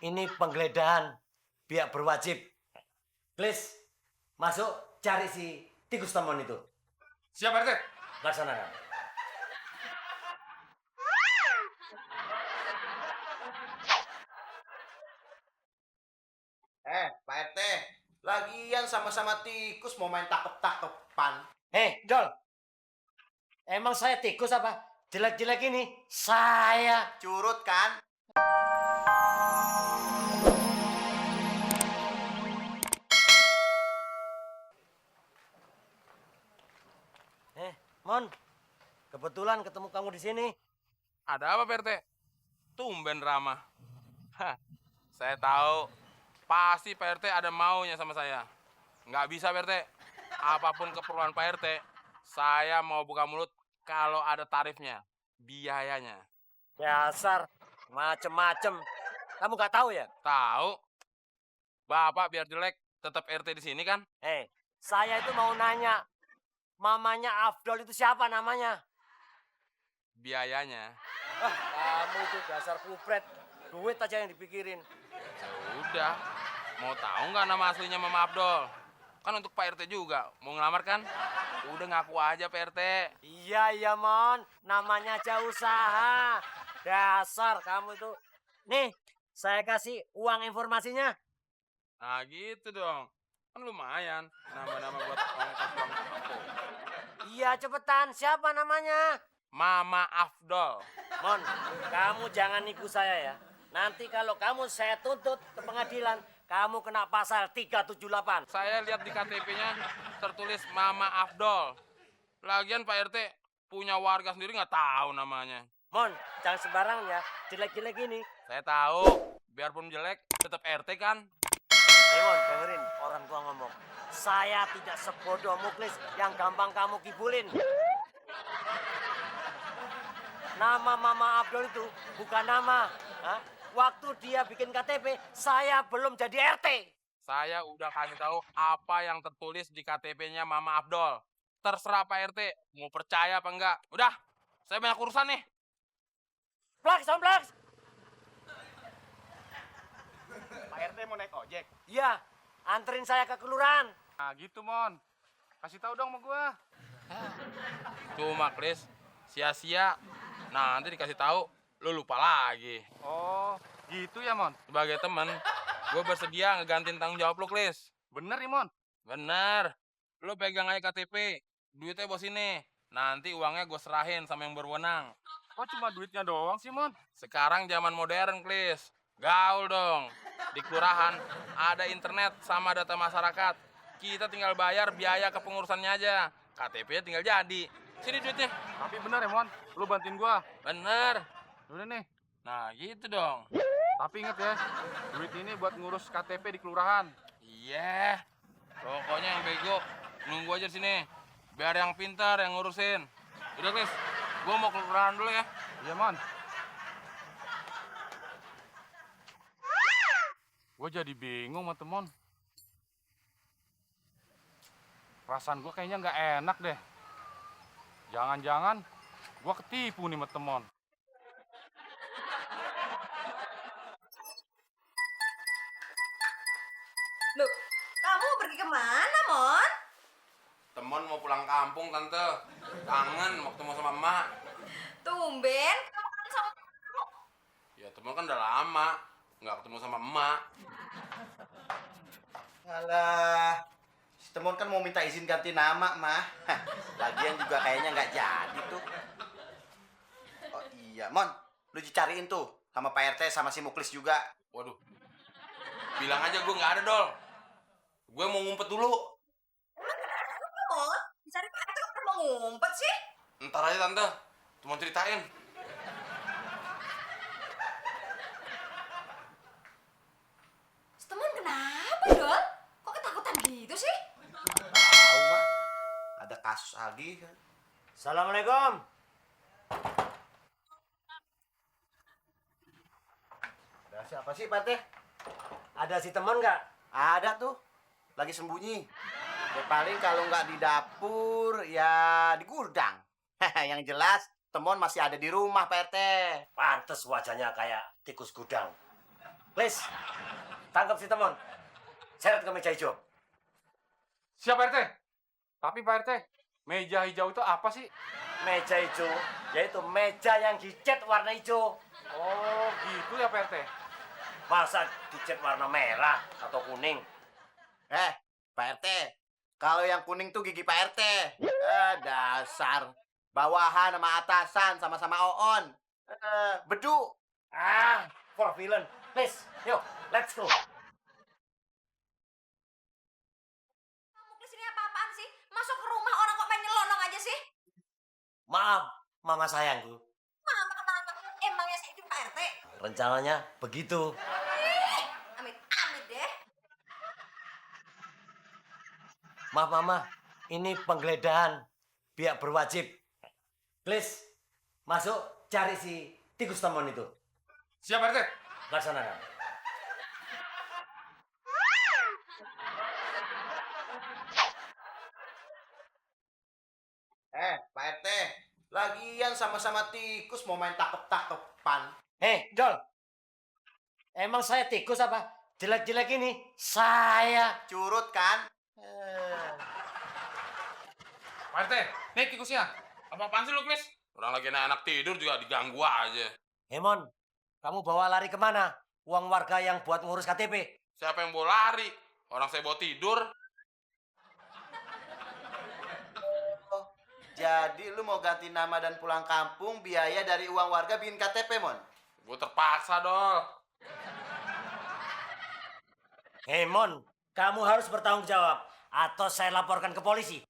ini penggeledahan pihak berwajib. Please, masuk cari si tikus temon itu. Siap, Pak RT. Laksanakan. Pak RT, lagian sama-sama tikus mau main takep-takepan. Dol. Emang saya tikus apa? Jelek-jelek ini saya. Curut kan? Mon. Kebetulan ketemu kamu di sini. Ada apa, Pak RT? Tumben ramah. Hah, saya tahu. Pasti Pak RT ada maunya sama saya. Nggak bisa, Pak RT. Apapun keperluan Pak RT, saya mau buka mulut kalau ada tarifnya, biayanya. Dasar macem-macem. Kamu nggak tahu ya? Tahu? Bapak biar jelek, tetap RT di sini kan? Saya itu mau nanya. Mamanya Afdol itu siapa namanya? Biayanya. Kamu itu dasar kupret. Duit aja yang dipikirin. Ya udah, mau tahu nggak nama aslinya Mama Abdol? Kan untuk Pak RT juga, mau ngelamar kan? Udah ngaku aja Pak RT. Iya, Mon. Namanya aja usaha. Dasar kamu itu. Nih, saya kasih uang informasinya. Nah gitu dong, kan lumayan nama-nama buat ongkos uang kampung. Iya, cepetan. Siapa namanya? Mama Afdol. Mon, kamu jangan nipu saya ya. Nanti kalau kamu saya tuntut ke pengadilan, kamu kena pasal 378. Saya lihat di KTP-nya tertulis Mama Afdol. Lagian Pak RT punya warga sendiri nggak tahu namanya. Mon, jangan sembarangan ya. Jelek-jelek ini. Saya tahu, biarpun jelek tetap RT kan. Mon, dengerin orang tua ngomong. Saya tidak sebodoh Muklis yang gampang kamu kibulin. Nama Mama Abdul itu bukan nama. Waktu dia bikin KTP, saya belum jadi RT. Saya udah kasih tahu apa yang tertulis di KTP-nya Mama Abdol. Terserah Pak RT, mau percaya apa enggak. Udah, saya banyak urusan nih. Plaks, plaks. Pak RT mau naik ojek. Iya, anterin saya ke kelurahan. Nah gitu, Mon. Kasih tahu dong sama gua. Cuma, Kris, sia-sia. Nah, nanti dikasih tahu, lu lupa lagi. Oh, gitu ya, Mon? Sebagai temen, gue bersedia ngegantiin tanggung jawab lu, Kris. Bener nih, Mon? Bener. Lu pegang aja KTP, duitnya bos ini. Nanti uangnya gue serahin sama yang berwenang. Kok cuma duitnya doang sih, Mon? Sekarang zaman modern, Kris. Gaul dong. Di kelurahan ada internet sama data masyarakat. Kita tinggal bayar biaya kepengurusannya aja. KTP-nya tinggal jadi. Sini duitnya. Tapi bener ya, Mon? Lu bantuin gua. Bener. Udah nih. Nah, gitu dong. Tapi inget ya, duit ini buat ngurus KTP di kelurahan. Iya. Pokoknya yang bego nunggu aja di sini. Biar yang pintar yang ngurusin. Udah, Kris. Gua mau ke kelurahan dulu ya. Iya, Mon. Gua jadi bingung sama Temon. Perasaan gua kayaknya nggak enak deh. Jangan-jangan gua ketipu nih sama Temon. Loh, kamu pergi kemana, Mon? Temon mau pulang kampung, Tante. Kangen mau ketemu sama emak. Tumben, kamu kan sama Ya, Temon kan udah lama nggak ketemu sama emak. Alah, si Temon kan mau minta izin ganti nama, mah. Lagian juga kayaknya nggak jadi tuh. Oh iya, Mon, lu dicariin tuh sama Pak RT sama si Muklis juga. Waduh. Bilang aja gue nggak ada, Dol. Gue mau ngumpet dulu. Mon? Cari Pak RT kok mau ngumpet sih? Ntar aja, Tante. Temon ceritain. Temen kenapa, Dol? Kok ketakutan gitu sih? Tahu, mah. Ada kasus lagi kan. Assalamualaikum. Ada siapa sih, Pak RT? Ada si teman nggak? Ada tuh. Lagi sembunyi. Ya paling kalau nggak di dapur, ya di gudang. Yang jelas, Temon masih ada di rumah, Pak RT. Pantes wajahnya kayak tikus gudang. Please, tangkap si Temon. Seret ke meja hijau. Siap Pak RT. Tapi Pak RT, meja hijau itu apa sih? Meja hijau, yaitu meja yang dicat warna hijau. Oh, gitu ya Pak RT. Masa dicat warna merah atau kuning? Pak RT, kalau yang kuning tuh gigi Pak RT. Dasar. Bawahan sama atasan, sama-sama oon. Bedu. For villain. Please, yuk, let's go. Kamu kesini apa-apaan sih? Masuk ke rumah orang kok main nyelonong aja sih? Maaf, mama sayangku. Mama kemana? Emangnya saya itu Pak RT? Rencananya begitu. Amit-amit deh. Maaf, mama. Ini penggeledahan. Pihak berwajib. Please, masuk cari si tikus Temon itu. Siap Pak RT. Laksanakan. Pak RT, lagian sama-sama tikus mau main takep-takepan. Dol. Emang saya tikus apa? Jelek-jelek ini saya. Curut kan? Pak RT, nih tikusnya. Apa-apaan sih lu, Klis? Orang lagi enak tidur juga diganggu aja. Hemon, kamu bawa lari kemana? Uang warga yang buat ngurus KTP. Siapa yang mau lari? Orang saya bawa tidur. Jadi lu mau ganti nama dan pulang kampung biaya dari uang warga bikin KTP, Mon? Gue terpaksa, Dol. Hemon, kamu harus bertanggung jawab atau saya laporkan ke polisi.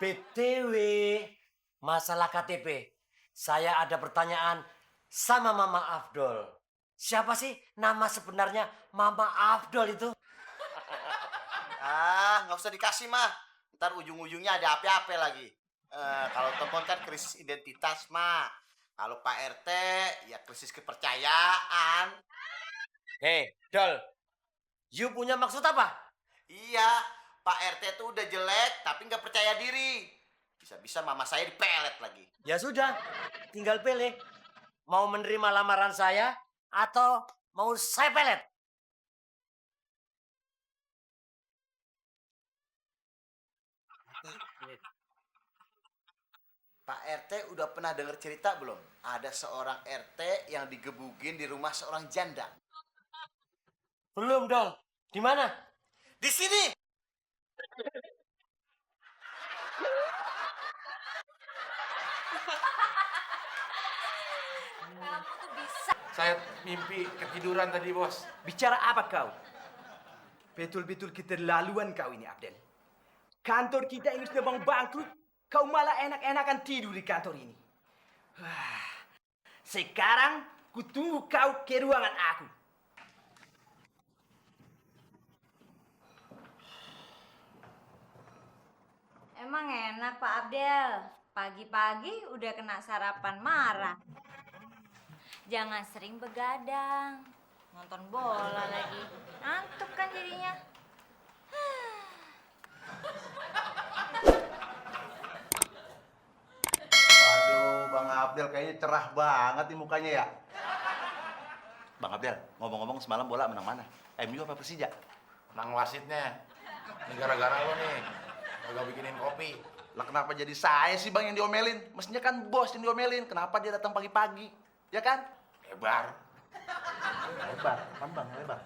BTW, masalah KTP. Saya ada pertanyaan sama Mama Afdol. Siapa sih nama sebenarnya Mama Afdol itu? Nggak usah dikasih, mah. Ntar ujung-ujungnya ada apa-apa lagi. Kalau Temon kan krisis identitas, mah. Kalau Pak RT, ya krisis kepercayaan. Dol. You punya maksud apa? Iya, Pak RT tuh udah jelek, tapi nggak percaya diri. Bisa-bisa mama saya dipelet lagi. Ya sudah, tinggal pilih. Mau menerima lamaran saya atau mau saya pelet? Pak RT udah pernah dengar cerita belum? Ada seorang RT yang digebugin di rumah seorang janda. Belum, Dol. Di mana? Di sini! Kamu tuh bisa. Saya mimpi ketiduran tadi, Bos. Bicara apa kau? Betul-betul keterlaluan kau ini, Abdel. Kantor kita ini sudah mau bangkrut. Kau malah enak-enakan tidur di kantor ini. Sekarang kutunggu kau ke ruangan aku. Emang enak Pak Abdel, pagi-pagi udah kena sarapan marah. Jangan sering begadang, nonton bola lagi, ngantuk kan jadinya. Waduh, Bang Abdel kayaknya cerah banget nih mukanya ya. Bang Abdel, ngomong-ngomong semalam bola menang mana? MU apa Persija? Menang wasitnya. Ini gara-gara lo nih. Gak bikinin kopi. Lah kenapa jadi saya sih Bang yang diomelin? Mestinya kan bos yang diomelin. Kenapa dia datang pagi-pagi? Ya kan? Lebar. Lebar, kan Bang, lebar.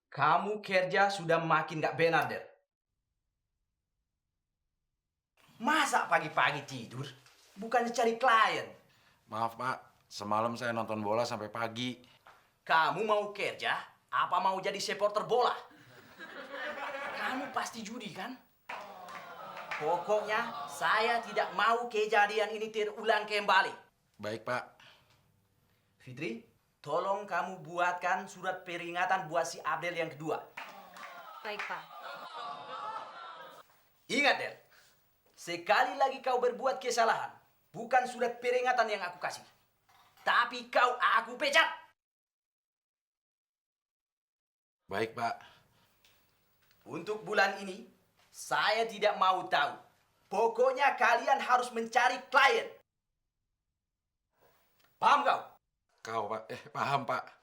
Kamu kerja sudah makin gak benar, Del. Masa pagi-pagi tidur? Bukannya cari klien. Maaf Pak, semalam saya nonton bola sampai pagi. Kamu mau kerja? Apa mau jadi supporter bola? Kamu pasti judi kan? Pokoknya saya tidak mau kejadian ini terulang kembali. Baik Pak. Fitri, tolong kamu buatkan surat peringatan buat si Abdel yang kedua. Baik Pak. Ingat, Del. Sekali lagi kau berbuat kesalahan, bukan surat peringatan yang aku kasih. Tapi aku pecat. Baik Pak. Untuk bulan ini, saya tidak mau tahu. Pokoknya kalian harus mencari klien. Paham kau? Kau, Pak. Paham, Pak.